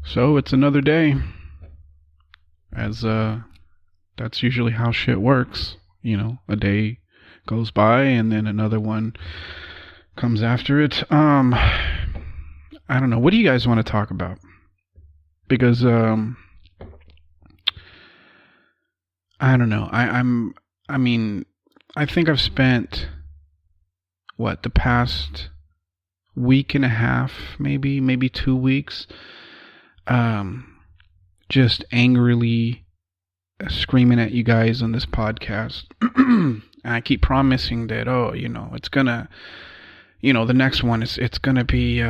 So it's another day, as that's usually how shit works. You know, a day goes by and then another one comes after it. I don't know. What do you guys want to talk about? Because I don't know. I mean, I think I've spent the past week and a half, maybe 2 weeks, just angrily screaming at you guys on this podcast. I keep promising that, it's gonna, the next one it's gonna be,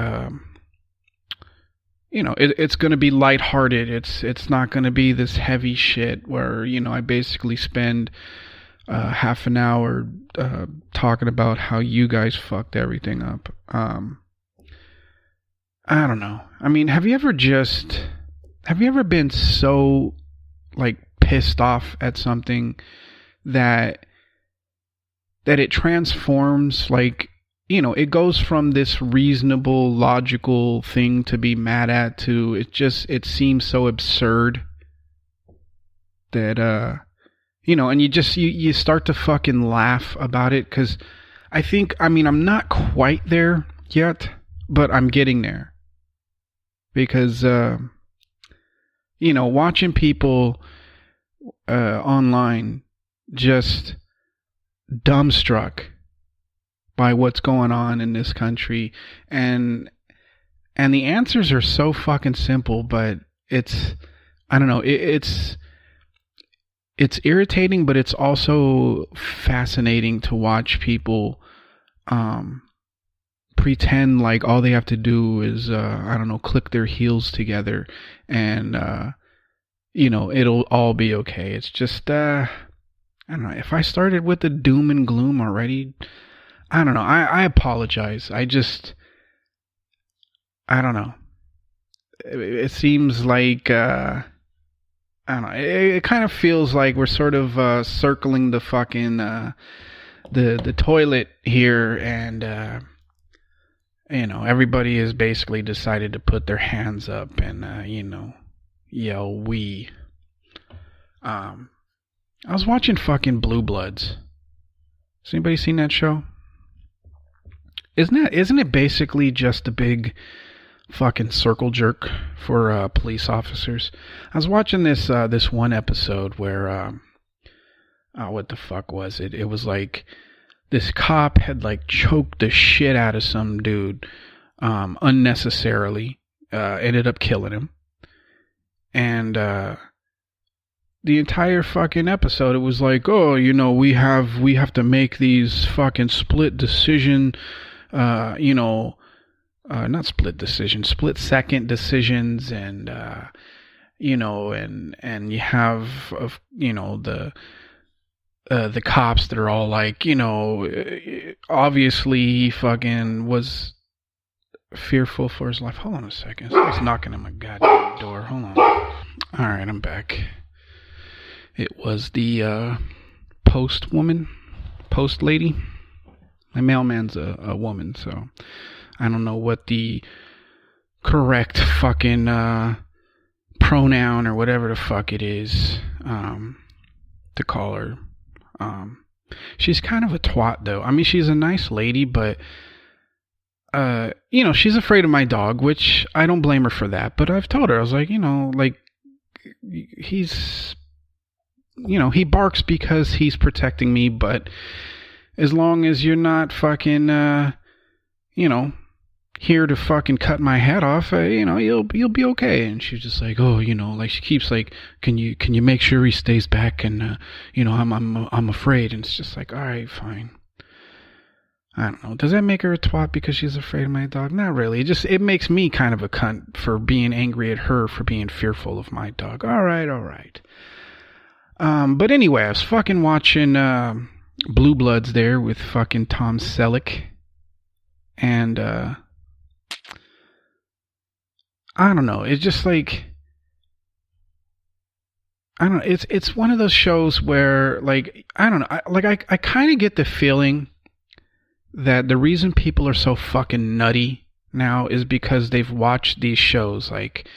it's gonna be lighthearted. It's not gonna be this heavy shit where, I basically spend half an hour talking about how you guys fucked everything up. I don't know. I mean, have you ever been so pissed off at something that it transforms, it goes from this reasonable, logical thing to be mad at to it seems so absurd that and you start to fucking laugh about it, because I'm not quite there yet, but I'm getting there. Because, watching people online just dumbstruck by what's going on in this country, and the answers are so fucking simple, but it's irritating, but it's also fascinating to watch people pretend like all they have to do is click their heels together and it'll all be okay. It's just I don't know. If I started with the doom and gloom already, I don't know. I apologize. I don't know. It seems like I don't know. It kind of feels like we're sort of circling the fucking the toilet here, and everybody has basically decided to put their hands up and yell "we." I was watching fucking Blue Bloods. Has anybody seen that show? Isn't it basically just a big fucking circle jerk for police officers? I was watching this one episode where what the fuck was it? It was like this cop had choked the shit out of some dude unnecessarily, ended up killing him, and the entire fucking episode it was like, we have to make these fucking split second decisions, and and you have the cops that are all like, obviously he fucking was fearful for his life. Hold on a second. Somebody's knocking on my goddamn door. Hold on. Alright, I'm back. It was the post lady. My mailman's a woman, so I don't know what the correct fucking pronoun or whatever the fuck it is to call her. She's kind of a twat, though. I mean, she's a nice lady, but she's afraid of my dog, which I don't blame her for that. But I've told her, I was like, he's, he barks because he's protecting me, but as long as you're not fucking, here to fucking cut my head off, you'll be okay. And she's just like, she keeps like, can you make sure he stays back? And I'm afraid. And it's just like, all right, fine. I don't know. Does that make her a twat because she's afraid of my dog? Not really. It makes me kind of a cunt for being angry at her for being fearful of my dog. All right. But anyway, I was fucking watching Blue Bloods there with fucking Tom Selleck, and I don't know. It's just like, I don't know. It's one of those shows where, I don't know. I kind of get the feeling that the reason people are so fucking nutty now is because they've watched these shows like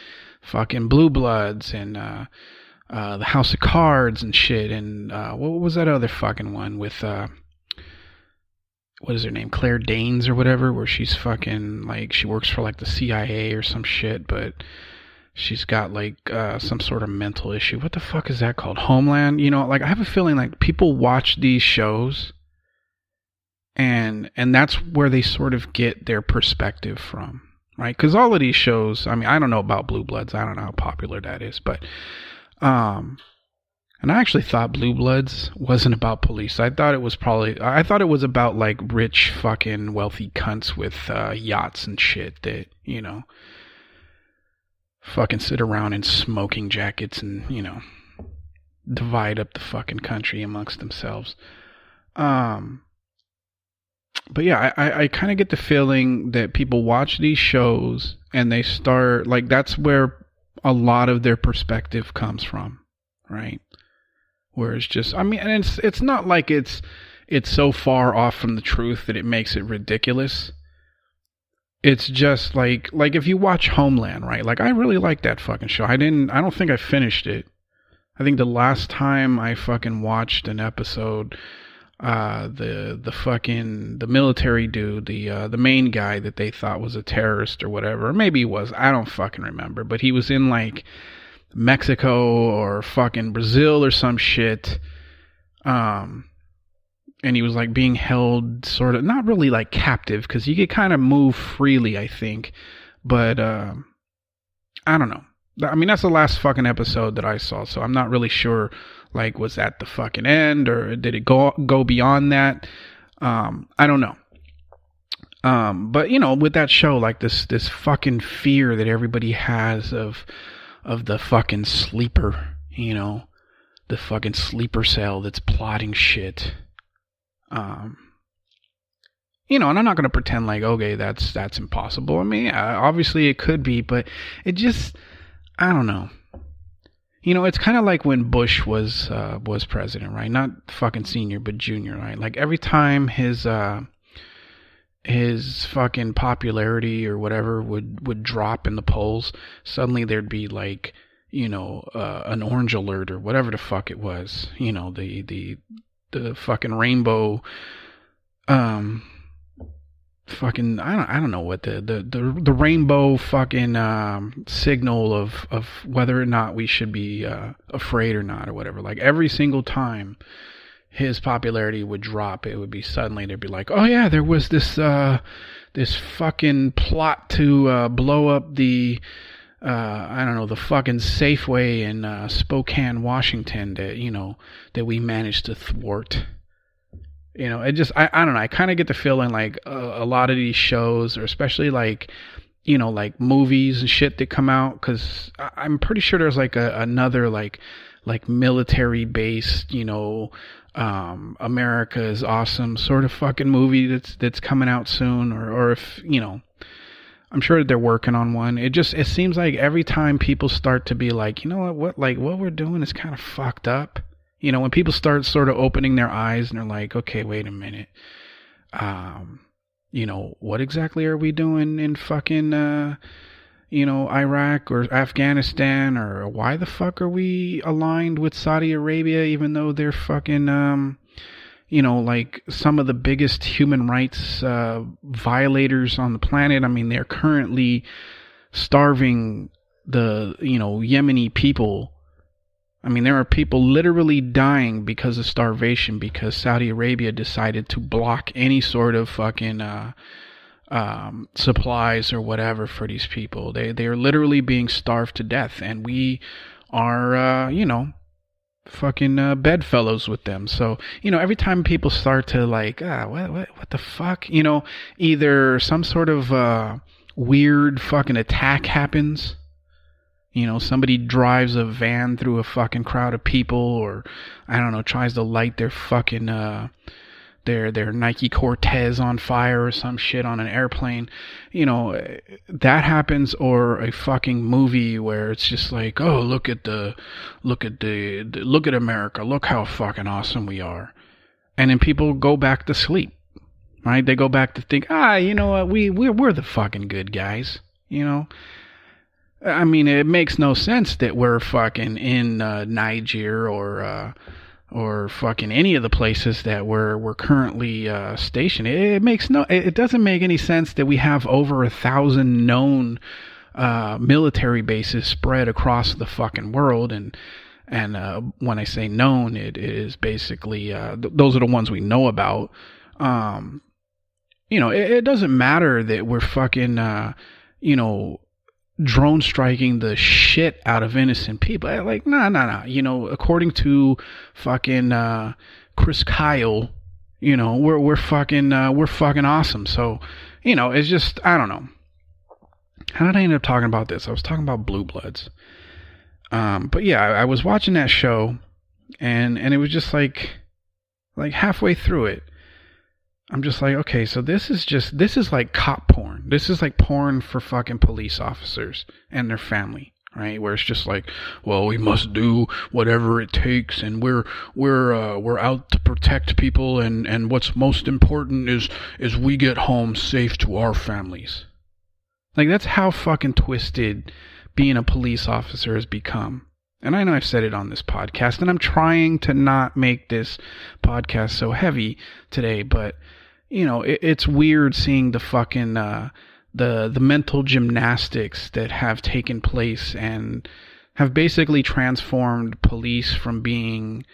fucking Blue Bloods and the House of Cards and shit, and what was that other fucking one with what is her name, Claire Danes or whatever, where she's fucking like she works for like the CIA or some shit, but she's got like some sort of mental issue. What the fuck is that called? Homeland? You know, like I have a feeling like people watch these shows and that's where they sort of get their perspective from, right? Because all of these shows, I mean, I don't know about Blue Bloods. I don't know how popular that is, but and I actually thought Blue Bloods wasn't about police. I thought it was about like rich fucking wealthy cunts with yachts and shit that, you know, fucking sit around in smoking jackets and, you know, divide up the fucking country amongst themselves. But yeah, I kind of get the feeling that people watch these shows and they start, like, that's where a lot of their perspective comes from, right? Where it's just, I mean, and it's not like it's so far off from the truth that it makes it ridiculous. It's just like if you watch Homeland, right? Like, I really like that fucking show. I don't think I finished it. I think the last time I fucking watched an episode, the military dude, the main guy that they thought was a terrorist or whatever, or maybe he was, I don't fucking remember, but he was in like Mexico or fucking Brazil or some shit, and he was like being held sort of, not really like captive, because you could kind of move freely, I think, but I don't know. I mean, that's the last fucking episode that I saw, so I'm not really sure, like, was that the fucking end, or did it go beyond that? I don't know. But, you know, with that show, like, this fucking fear that everybody has of the fucking sleeper, you know, the fucking sleeper cell that's plotting shit. You know, and I'm not going to pretend like, okay, that's impossible. I mean, obviously it could be, but it just, I don't know. You know, it's kind of like when Bush was president, right? Not fucking senior, but junior, right? Like every time his fucking popularity or whatever would drop in the polls, suddenly there'd be like, you know, an orange alert or whatever the fuck it was. You know, the fucking rainbow, fucking, I don't know what the rainbow fucking signal of whether or not we should be afraid or not or whatever. Like every single time his popularity would drop, it would be suddenly they'd be like, oh yeah, there was this fucking plot to blow up the I don't know, the fucking Safeway in Spokane, Washington, that we managed to thwart. You know, it just, I don't know, I kind of get the feeling like a lot of these shows, or especially like, you know, like movies and shit that come out, because I'm pretty sure there's like another like military based, you know, America is Awesome sort of fucking movie that's coming out soon, or if, you know, I'm sure they're working on one. It seems like every time people start to be like, you know what we're doing is kind of fucked up. You know, when people start sort of opening their eyes and they're like, okay, wait a minute. You know, what exactly are we doing in fucking, you know, Iraq or Afghanistan, or why the fuck are we aligned with Saudi Arabia, even though they're fucking, you know, like some of the biggest human rights violators on the planet. I mean, they're currently starving the, you know, Yemeni people. I mean, there are people literally dying because of starvation because Saudi Arabia decided to block any sort of fucking supplies or whatever for these people. They are literally being starved to death, and we are, you know, fucking bedfellows with them. So, you know, every time people start to like, what the fuck, you know, either some sort of weird fucking attack happens. You know, somebody drives a van through a fucking crowd of people, or I don't know, tries to light their fucking their Nike Cortez on fire or some shit on an airplane. You know, that happens, or a fucking movie where it's just like, oh, look at America, look how fucking awesome we are, and then people go back to sleep, right? They go back to think, you know what, we're the fucking good guys, you know. I mean, it makes no sense that we're fucking in Niger or fucking any of the places that we're currently stationed. It doesn't make any sense that we have over 1,000 known military bases spread across the fucking world, and when I say known, it is basically those are the ones we know about. It doesn't matter that we're fucking drone striking the shit out of innocent people. Like, nah. According to fucking Chris Kyle, we're fucking awesome. So, it's just, I don't know. How did I end up talking about this? I was talking about Blue Bloods. But yeah, I was watching that show, and it was just like halfway through it, I'm just like, okay, so this is like cop porn. This is like porn for fucking police officers and their family, right? Where it's just like, well, we must do whatever it takes, and we're out to protect people, and what's most important is we get home safe to our families. Like, that's how fucking twisted being a police officer has become. And I know I've said it on this podcast, and I'm trying to not make this podcast so heavy today, but it's weird seeing the fucking the mental gymnastics that have taken place and have basically transformed police from being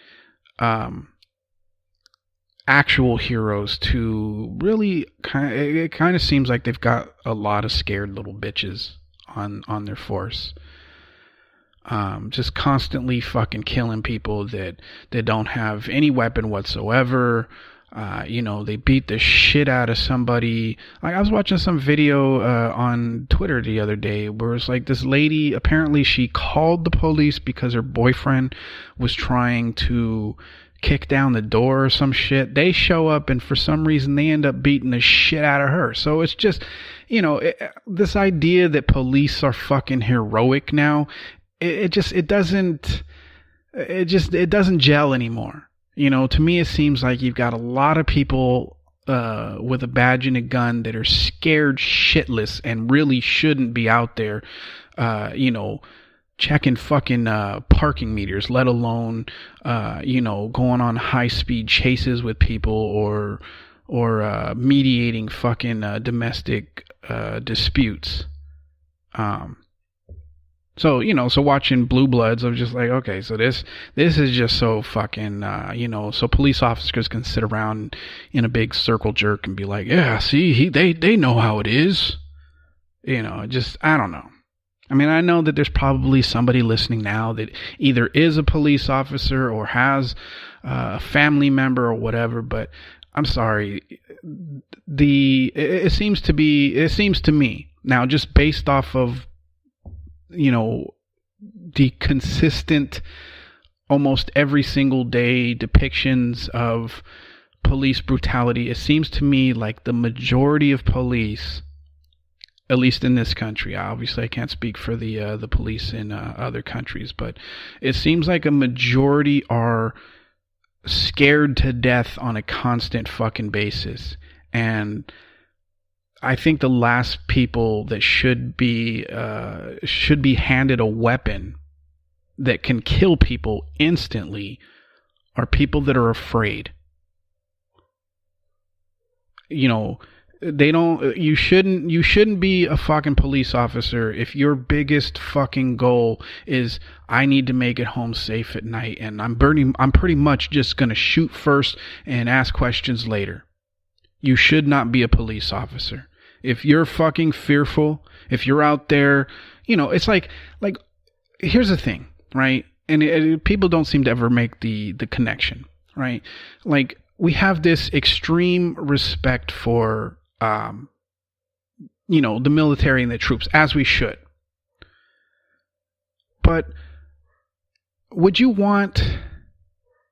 actual heroes to really it kind of seems like they've got a lot of scared little bitches on their force. Just constantly fucking killing people that don't have any weapon whatsoever. They beat the shit out of somebody. Like, I was watching some video on Twitter the other day where it's like this lady, apparently she called the police because her boyfriend was trying to kick down the door or some shit. They show up, and for some reason they end up beating the shit out of her. So it's just, this idea that police are fucking heroic now, it doesn't gel anymore. To me, it seems like you've got a lot of people with a badge and a gun that are scared shitless and really shouldn't be out there, checking fucking parking meters, let alone, going on high-speed chases with people or mediating fucking domestic disputes. So watching Blue Bloods, I was just like, okay, so this is just so fucking, so police officers can sit around in a big circle jerk and be like, yeah, see, they know how it is. Just, I don't know. I mean, I know that there's probably somebody listening now that either is a police officer or has a family member or whatever, but I'm sorry. It seems to me now, just based off of the consistent, almost every single day depictions of police brutality, it seems to me like the majority of police, at least in this country, obviously I can't speak for the police in other countries, but it seems like a majority are scared to death on a constant fucking basis. And I think the last people that should be handed a weapon that can kill people instantly are people that are afraid. You shouldn't be a fucking police officer if your biggest fucking goal is, I need to make it home safe at night, and I'm pretty much just going to shoot first and ask questions later. You should not be a police officer. If you're fucking fearful, if you're out there, it's like here's the thing, right? And people don't seem to ever make the connection, right? Like, we have this extreme respect for, the military and the troops, as we should. But would you want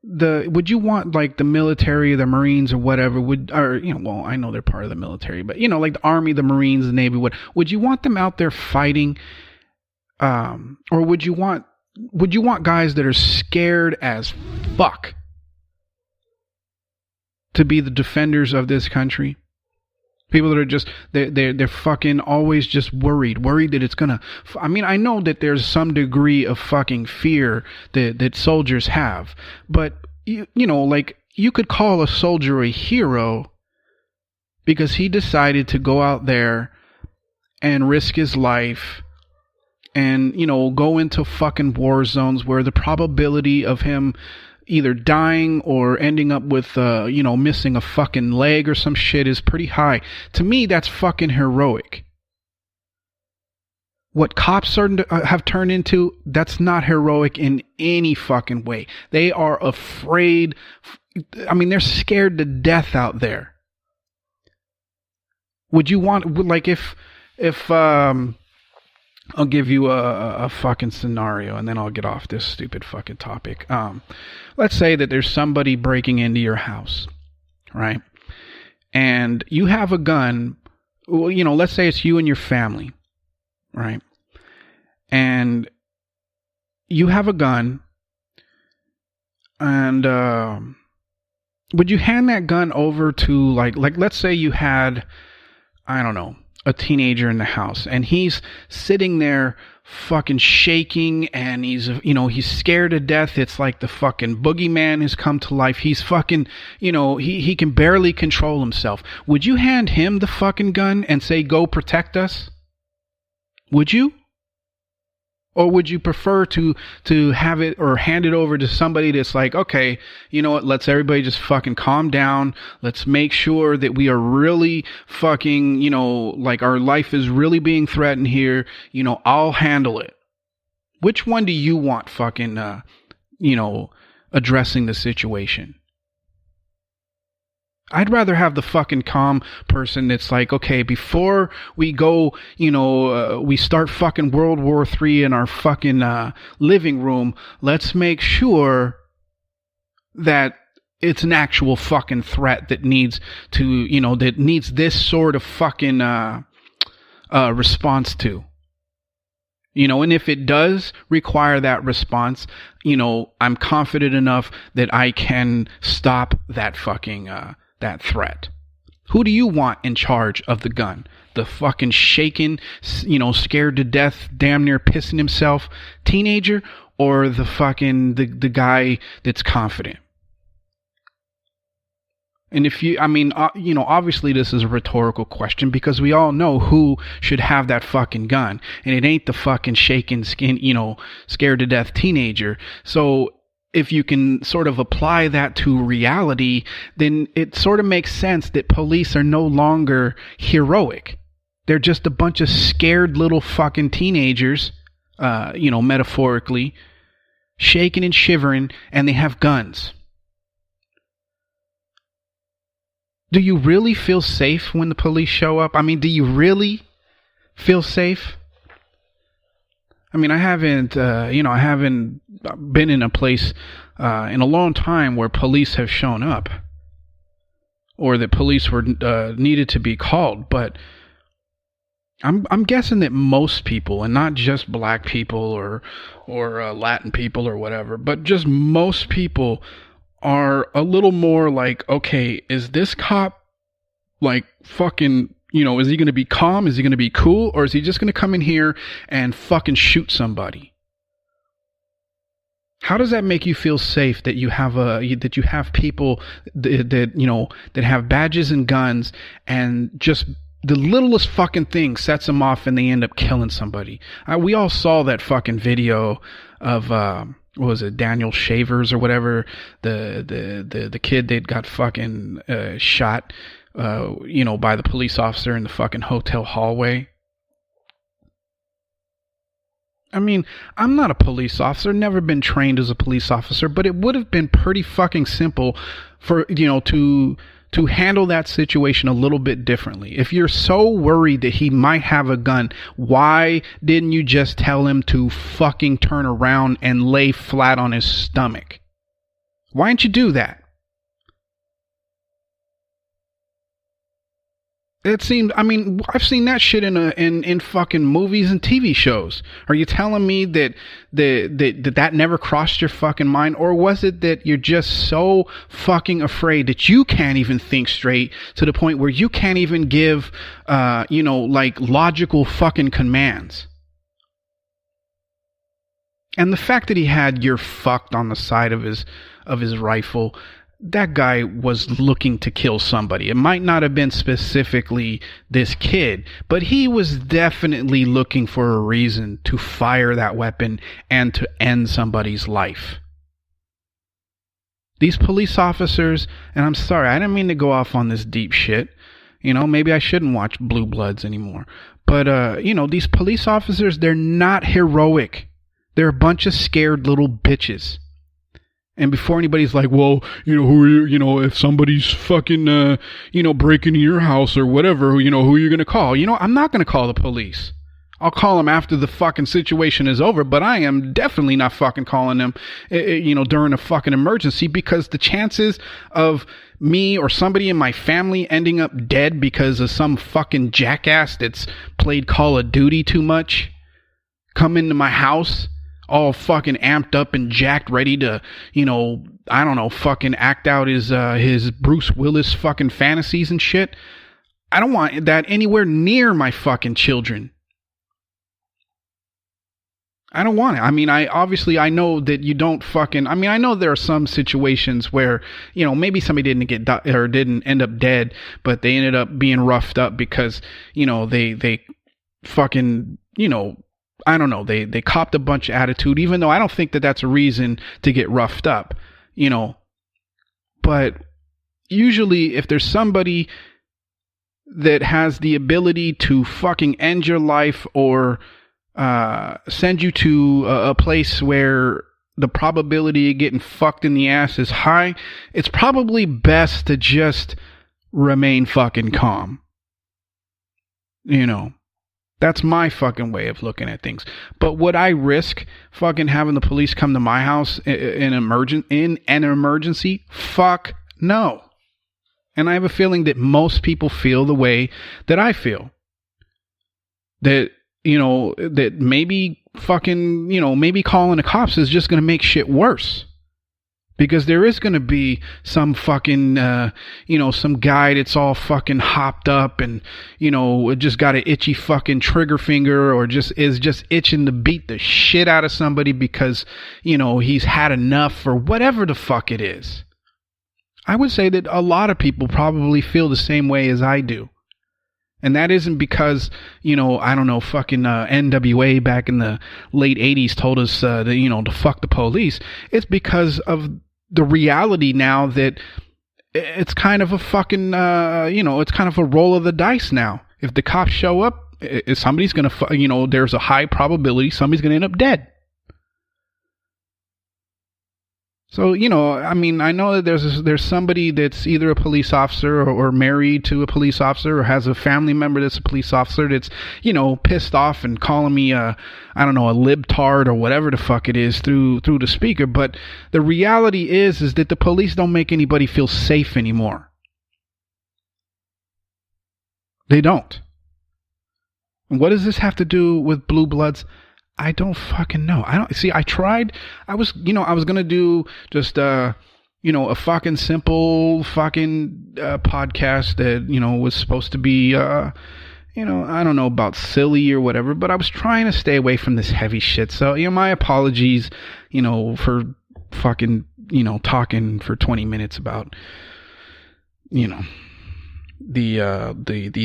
like the military, the Marines or whatever, I know they're part of the military, but like the Army, the Marines, the Navy, would you want them out there fighting? Or would you want guys that are scared as fuck to be the defenders of this country? People that are just they're fucking always just worried that it's gonna. I mean, I know that there's some degree of fucking fear that soldiers have, but you know, like, you could call a soldier a hero because he decided to go out there and risk his life and, you know, go into fucking war zones where the probability of him either dying or ending up with, you know, missing a fucking leg or some shit is pretty high. To me, that's fucking heroic. What cops have turned into, that's not heroic in any fucking way. They are afraid. I mean, they're scared to death out there. Would you want, like, if I'll give you a fucking scenario and then I'll get off this stupid fucking topic. Let's say that there's somebody breaking into your house, right? And you have a gun. Well, you know, let's say it's you and your family, right? And you have a gun, and would you hand that gun over to, like let's say you had, I don't know, a teenager in the house, and he's sitting there fucking shaking, and he's, you know, he's scared to death. It's like the fucking boogeyman has come to life. He's fucking, you know, he can barely control himself. Would you hand him the fucking gun and say, go protect us? Would you? Or would you prefer to have it or hand it over to somebody that's like, okay, you know what, let's everybody just fucking calm down. Let's make sure that we are really fucking, you know, like, our life is really being threatened here. You know, I'll handle it. Which one do you want fucking, you know, addressing the situation? I'd rather have the fucking calm person that's like, okay, before we go, you know, we start fucking World War III in our fucking living room, let's make sure that it's an actual fucking threat that needs to, you know, that needs this sort of fucking response to. You know, and if it does require that response, you know, I'm confident enough that I can stop that fucking that threat. Who do you want in charge of the gun? The fucking shaken, you know, scared to death, damn near pissing himself teenager, or the fucking the guy that's confident? And if you, I mean, you know, obviously this is a rhetorical question because we all know who should have that fucking gun, and it ain't the fucking shaken skin, you know, scared to death teenager. So if you can sort of apply that to reality, then it sort of makes sense that police are no longer heroic. They're just a bunch of scared little fucking teenagers, you know, metaphorically, shaking and shivering, and they have guns. Do you really feel safe when the police show up? I mean, do you really feel safe? I mean, I haven't, you know, I haven't been in a place in a long time where police have shown up, or that police were needed to be called. But I'm guessing that most people, and not just black people or Latin people or whatever, but just most people are a little more like, okay, is this cop like fucking, you know, is he going to be calm? Is he going to be cool? Or is he just going to come in here and fucking shoot somebody? How does that make you feel safe that you have people that you know, that have badges and guns, and just the littlest fucking thing sets them off and they end up killing somebody? We all saw that fucking video of what was it, Daniel Shavers or whatever, the kid that got fucking shot, you know, by the police officer in the fucking hotel hallway. I mean, I'm not a police officer, never been trained as a police officer, but it would have been pretty fucking simple for, you know, to handle that situation a little bit differently. If you're so worried that he might have a gun, why didn't you just tell him to fucking turn around and lay flat on his stomach? Why didn't you do that? It seems, I mean, I've seen that shit in fucking movies and TV shows. Are you telling me that never crossed your fucking mind? Or was it that you're just so fucking afraid that you can't even think straight to the point where you can't even give, like logical fucking commands? And the fact that he had "you're fucked" on the side of his rifle, that guy was looking to kill somebody. It might not have been specifically this kid, but he was definitely looking for a reason to fire that weapon and to end somebody's life. These police officers, and I'm sorry, I didn't mean to go off on this deep shit. Maybe I shouldn't watch Blue Bloods anymore. But, these police officers, they're not heroic. They're a bunch of scared little bitches. And before anybody's like, well, who are you, if somebody's fucking, breaking into your house or whatever, who are you going to call? I'm not going to call the police. I'll call them after the fucking situation is over, but I am definitely not fucking calling them, during a fucking emergency, because the chances of me or somebody in my family ending up dead because of some fucking jackass that's played Call of Duty too much come into my house all fucking amped up and jacked, ready to, I don't know, fucking act out his Bruce Willis fucking fantasies and shit. I don't want that anywhere near my fucking children. I don't want it. I mean, I know that you don't fucking, I know there are some situations where, maybe somebody didn't end up dead, but they ended up being roughed up because, they fucking, I don't know, they copped a bunch of attitude, even though I don't think that that's a reason to get roughed up, But usually if there's somebody that has the ability to fucking end your life or send you to a place where the probability of getting fucked in the ass is high, it's probably best to just remain fucking calm. That's my fucking way of looking at things. But would I risk fucking having the police come to my house in an emergency? Fuck no. And I have a feeling that most people feel the way that I feel. That, that maybe fucking, maybe calling the cops is just going to make shit worse. Because there is going to be some fucking, some guy that's all fucking hopped up and, just got an itchy fucking trigger finger or is just itching to beat the shit out of somebody because, he's had enough or whatever the fuck it is. I would say that a lot of people probably feel the same way as I do. And that isn't because, I don't know, fucking NWA back in the late 80s told us that, to fuck the police. It's because of the reality now that it's kind of a fucking, it's kind of a roll of the dice now. If the cops show up, somebody's going to, there's a high probability somebody's going to end up dead. So, I know that there's somebody that's either a police officer or married to a police officer or has a family member that's a police officer that's, pissed off and calling me a libtard or whatever the fuck it is through the speaker. But the reality is that the police don't make anybody feel safe anymore. They don't. And what does this have to do with Blue Bloods? I don't fucking know. I tried. I was going to do just, a fucking simple fucking podcast that, was supposed to be, I don't know about silly or whatever, but I was trying to stay away from this heavy shit. So, my apologies, for fucking, talking for 20 minutes about, the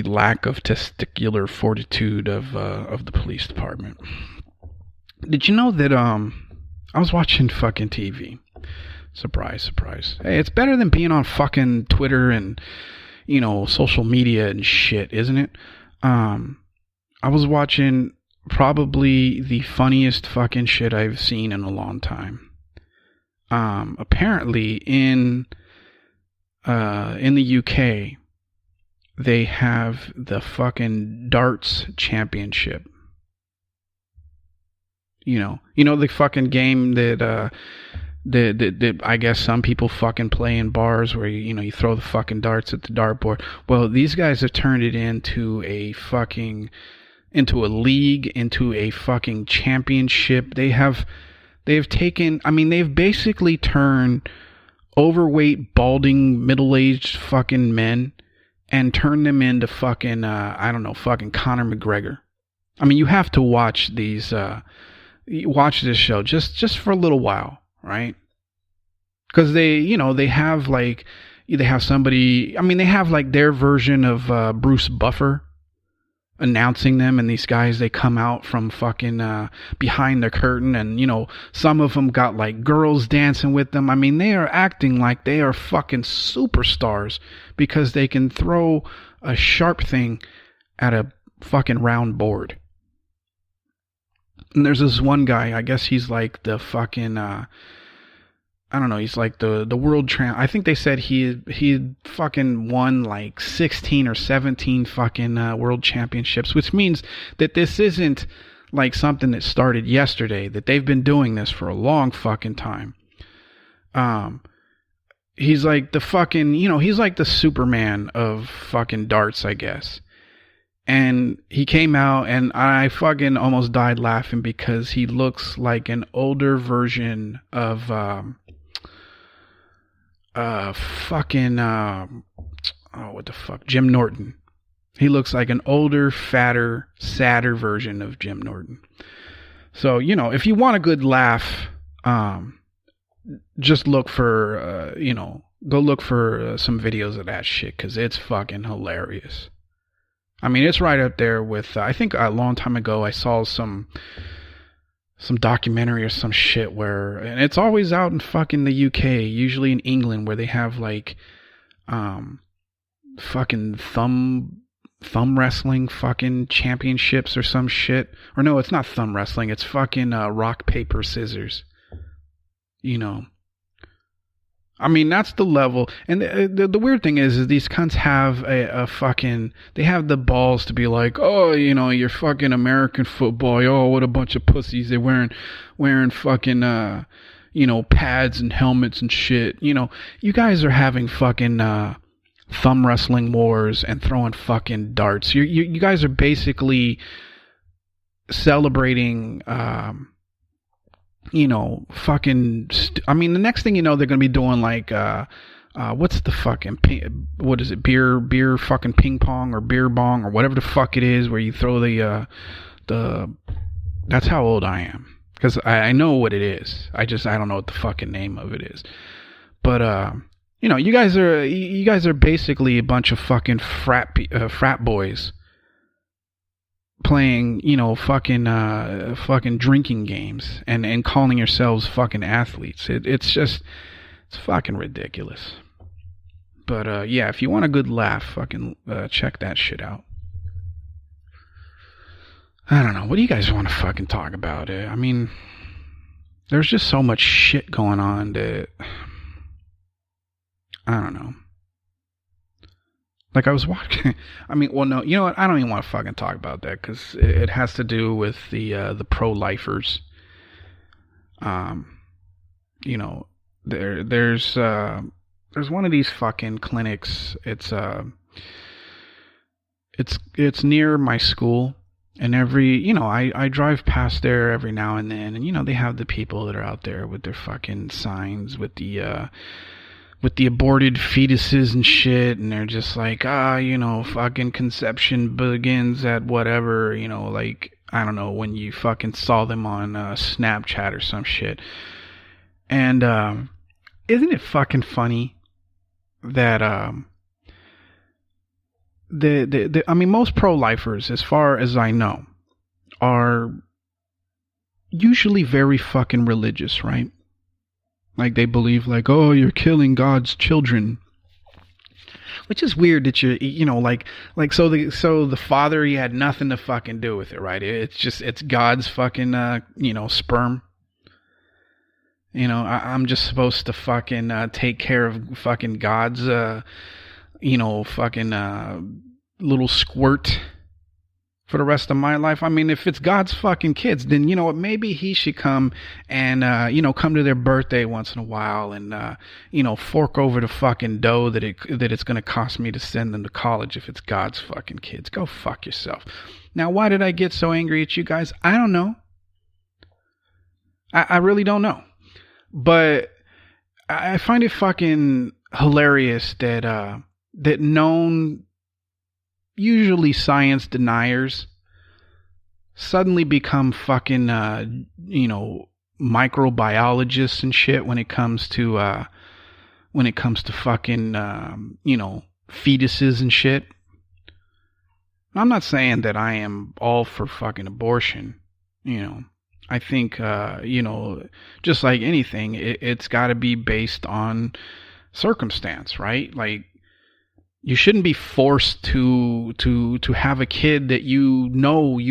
lack of testicular fortitude of the police department. Did you know that I was watching fucking TV? Surprise, surprise. Hey, it's better than being on fucking Twitter and, social media and shit, isn't it? I was watching probably the funniest fucking shit I've seen in a long time. Apparently in the UK, they have the fucking darts championship. The fucking game that that I guess some people fucking play in bars where you throw the fucking darts at the dartboard. Well, these guys have turned it into a league, into a fucking championship. They've taken, they've basically turned overweight, balding, middle-aged fucking men and turned them into fucking fucking Conor McGregor. You have to watch watch this show just for a little while, right? Because they have somebody, they have like their version of Bruce Buffer announcing them, and these guys, they come out from fucking behind the curtain, and some of them got like girls dancing with them. They are acting like they are fucking superstars because they can throw a sharp thing at a fucking round board. And there's this one guy, I guess he's like the fucking he's like the world I think they said he fucking won like 16 or 17 fucking world championships, which means that this isn't like something that started yesterday, that they've been doing this for a long fucking time. He's like the fucking, he's like the Superman of fucking darts, I guess. And he came out, and I fucking almost died laughing because he looks like an older version of Jim Norton. He looks like an older, fatter, sadder version of Jim Norton. So, if you want a good laugh, just look for, go look for some videos of that shit, because it's fucking hilarious. It's right up there with, I think a long time ago I saw some documentary or some shit where, and it's always out in fucking the UK, usually in England, where they have like fucking thumb wrestling fucking championships or some shit. Or no, it's not thumb wrestling, it's fucking rock, paper, scissors. That's the level. And the weird thing is these cunts have they have the balls to be like, oh, you're fucking American football. Oh, what a bunch of pussies. They're wearing fucking, pads and helmets and shit. You guys are having fucking, thumb wrestling wars and throwing fucking darts. You guys are basically celebrating, fucking the next thing you know, they're gonna be doing like what's the fucking what is it, beer fucking ping pong or beer bong or whatever the fuck it is, where you throw the that's how old I am, because I know what it is, I don't know what the fucking name of it is. But you guys are basically a bunch of fucking frat boys playing, fucking drinking games and calling yourselves fucking athletes. It's fucking ridiculous. But yeah, if you want a good laugh, fucking check that shit out. I don't know. What do you guys want to fucking talk about? There's just so much shit going on that I don't know. Like I was watching, no, you know what? I don't even want to fucking talk about that, because it has to do with the pro-lifers. There's one of these fucking clinics. It's near my school, and I drive past there every now and then, and they have the people that are out there with their fucking signs with the aborted fetuses and shit, and they're just like, fucking conception begins at whatever, like, I don't know, when you fucking saw them on Snapchat or some shit. And isn't it fucking funny that most pro-lifers, as far as I know, are usually very fucking religious, right? Like, they believe, like, oh, you're killing God's children. Which is weird that so the father, he had nothing to fucking do with it, right? It's God's fucking, sperm. I'm just supposed to fucking take care of fucking God's, fucking little squirt for the rest of my life. I mean, if it's God's fucking kids, then you know what? Maybe he should come and come to their birthday once in a while and fork over the fucking dough that it's gonna cost me to send them to college if it's God's fucking kids. Go fuck yourself. Now, why did I get so angry at you guys? I don't know. I really don't know. But I find it fucking hilarious that known, usually science deniers, suddenly become fucking microbiologists and shit when it comes to fucking fetuses and shit. I'm not saying that I am all for fucking abortion. I think just like anything, it's got to be based on circumstance, right? Like, you shouldn't be forced to have a kid that you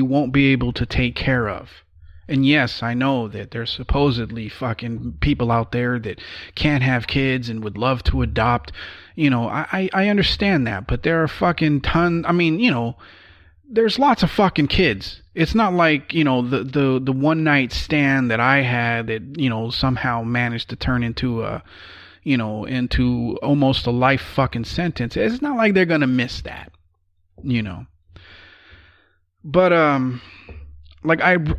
won't be able to take care of. And yes, I know that there's supposedly fucking people out there that can't have kids and would love to adopt. I understand that, but there are fucking there's lots of fucking kids. It's not like, the one night stand that I had that, somehow managed to turn into into almost a life fucking sentence. It's not like they're going to miss that, But, I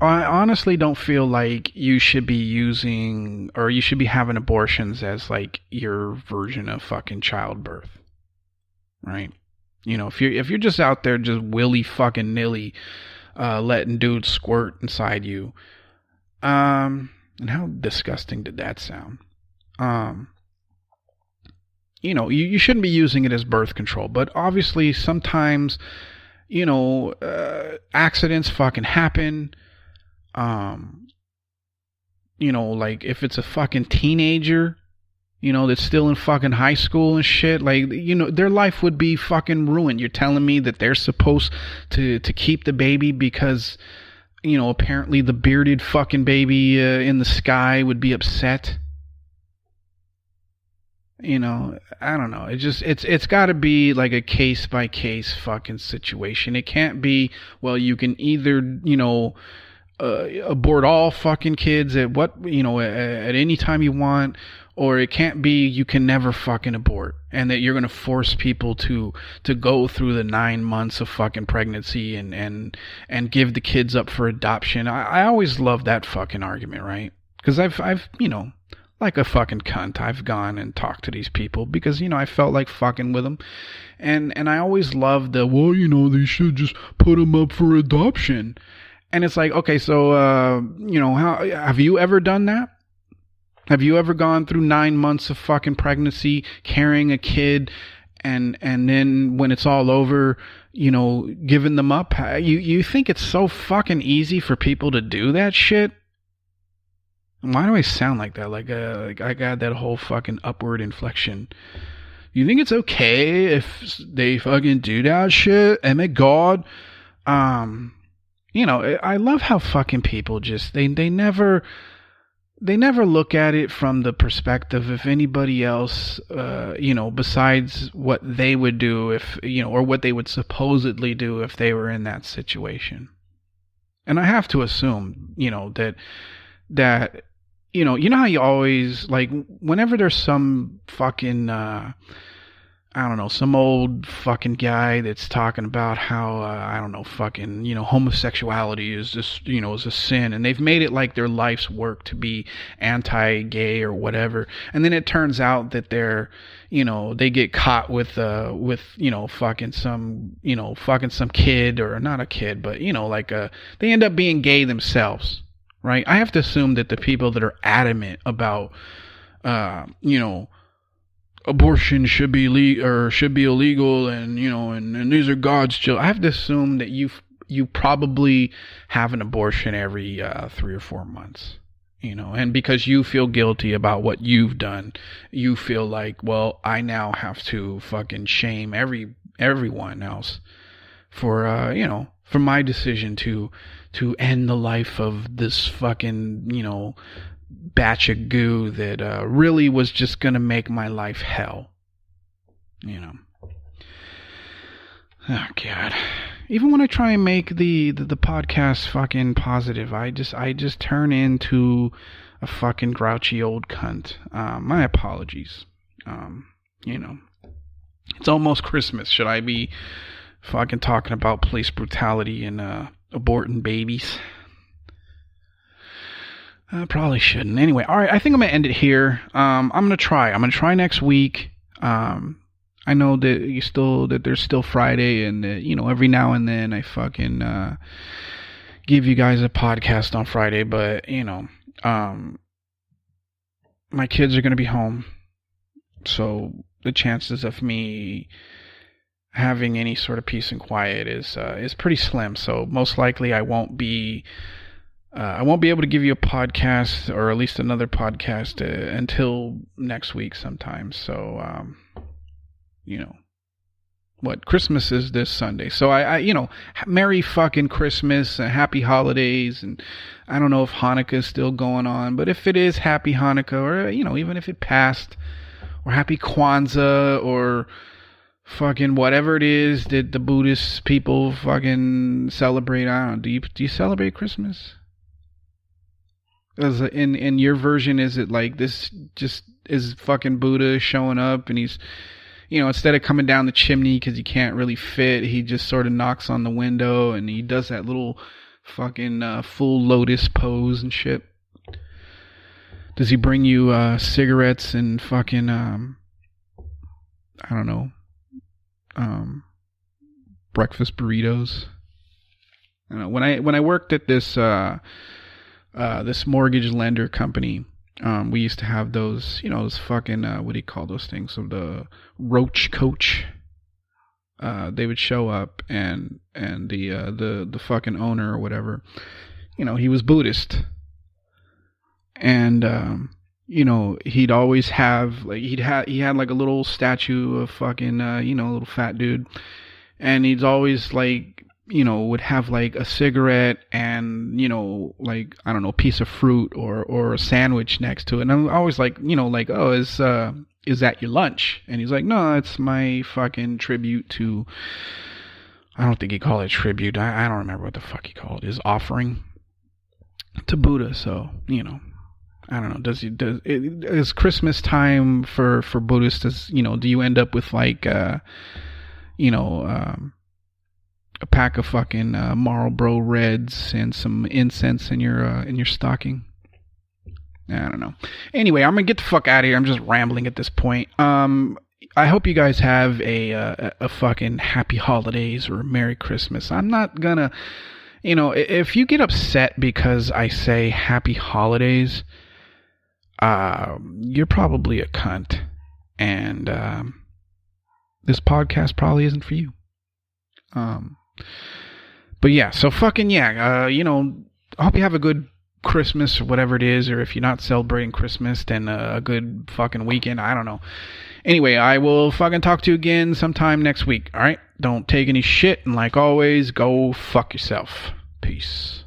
honestly don't feel like you should be using, or you should be having abortions as like your version of fucking childbirth. Right? If you're just out there just willy fucking nilly, letting dudes squirt inside you, and how disgusting did that sound? You shouldn't be using it as birth control, but obviously sometimes, accidents fucking happen. Like if it's a fucking teenager, that's still in fucking high school and shit, like, their life would be fucking ruined. You're telling me that they're supposed to keep the baby because, apparently the bearded fucking baby in the sky would be upset. I don't know. It's got to be like a case by case fucking situation. It can't be, well, you can either, abort all fucking kids at at any time you want, or it can't be you can never fucking abort, and that you're going to force people to go through the 9 months of fucking pregnancy and give the kids up for adoption. I always love that fucking argument, right? Because I've like a fucking cunt, I've gone and talked to these people because, I felt like fucking with them. And I always loved they should just put them up for adoption. And it's like, okay, so, how have you ever done that? Have you ever gone through 9 months of fucking pregnancy, carrying a kid, and then when it's all over, giving them up? You think it's so fucking easy for people to do that shit? Why do I sound like that? Like I got that whole fucking upward inflection. You think it's okay if they fucking do that shit? Oh my God. I love how fucking people just, they never look at it from the perspective of anybody else, besides what they would do if, or what they would supposedly do if they were in that situation. And I have to assume, that how you always, like, whenever there's some fucking, some old fucking guy that's talking about how, fucking, homosexuality is just, is a sin, and they've made it like their life's work to be anti-gay or whatever, and then it turns out that they're, they get caught with fucking some kid, or not a kid, but, they end up being gay themselves. Right? I have to assume that the people that are adamant about, abortion should be illegal, and and these are God's children. I have to assume that you probably have an abortion every 3 or 4 months, and because you feel guilty about what you've done, you feel like, well, I now have to fucking shame everyone else for for my decision to end the life of this fucking, batch of goo that really was just going to make my life hell. Oh, God. even when I try and make the podcast fucking positive, I just turn into a fucking grouchy old cunt. My apologies. You know, it's almost Christmas. Should I be fucking talking about police brutality and aborting babies? I probably shouldn't. Anyway, all right. I think I'm gonna end it here. I'm gonna try. I'm gonna try next week. I know that there's still Friday, and every now and then I fucking give you guys a podcast on Friday, but my kids are gonna be home, so the chances of me having any sort of peace and quiet is pretty slim. So most likely I won't be able to give you a podcast, or at least another podcast, until next week sometime. So what, Christmas is this Sunday, so I Merry fucking Christmas, Happy Holidays, and I don't know if Hanukkah is still going on, but if it is, Happy Hanukkah, or even if it passed, or Happy Kwanzaa, or fucking whatever it is that the Buddhist people fucking celebrate. I don't know. Do you celebrate Christmas? As in your version, is it like this just is fucking Buddha showing up, and he's, instead of coming down the chimney because he can't really fit, he just sort of knocks on the window and he does that little fucking full lotus pose and shit? Does he bring you cigarettes and fucking I don't know, breakfast burritos? I don't know. When I worked at this this mortgage lender company, we used to have those, those fucking, what do you call those things? So the roach coach. They would show up, and the fucking owner or whatever, he was Buddhist, and he'd always have like he had like a little statue of fucking a little fat dude, and he'd always like would have like a cigarette and, like, I don't know, a piece of fruit or a sandwich next to it. And I'm always like, like, oh, is that your lunch? And he's like, no, it's my fucking tribute to, I don't think he called it tribute. I don't remember what the fuck he called it. His offering to Buddha. So, I don't know. Is Christmas time for Buddhists, do you end up with like, a pack of fucking Marlboro Reds and some incense in your stocking? I don't know. Anyway, I'm gonna get the fuck out of here. I'm just rambling at this point. I hope you guys have a fucking happy holidays or a Merry Christmas. I'm not gonna, if you get upset because I say happy holidays, you're probably a cunt, and this podcast probably isn't for you. But yeah, so fucking yeah, I hope you have a good Christmas or whatever it is, or if you're not celebrating Christmas, then a good fucking weekend. I don't know. Anyway, I will fucking talk to you again sometime next week. All right, don't take any shit, and like always, go fuck yourself. Peace.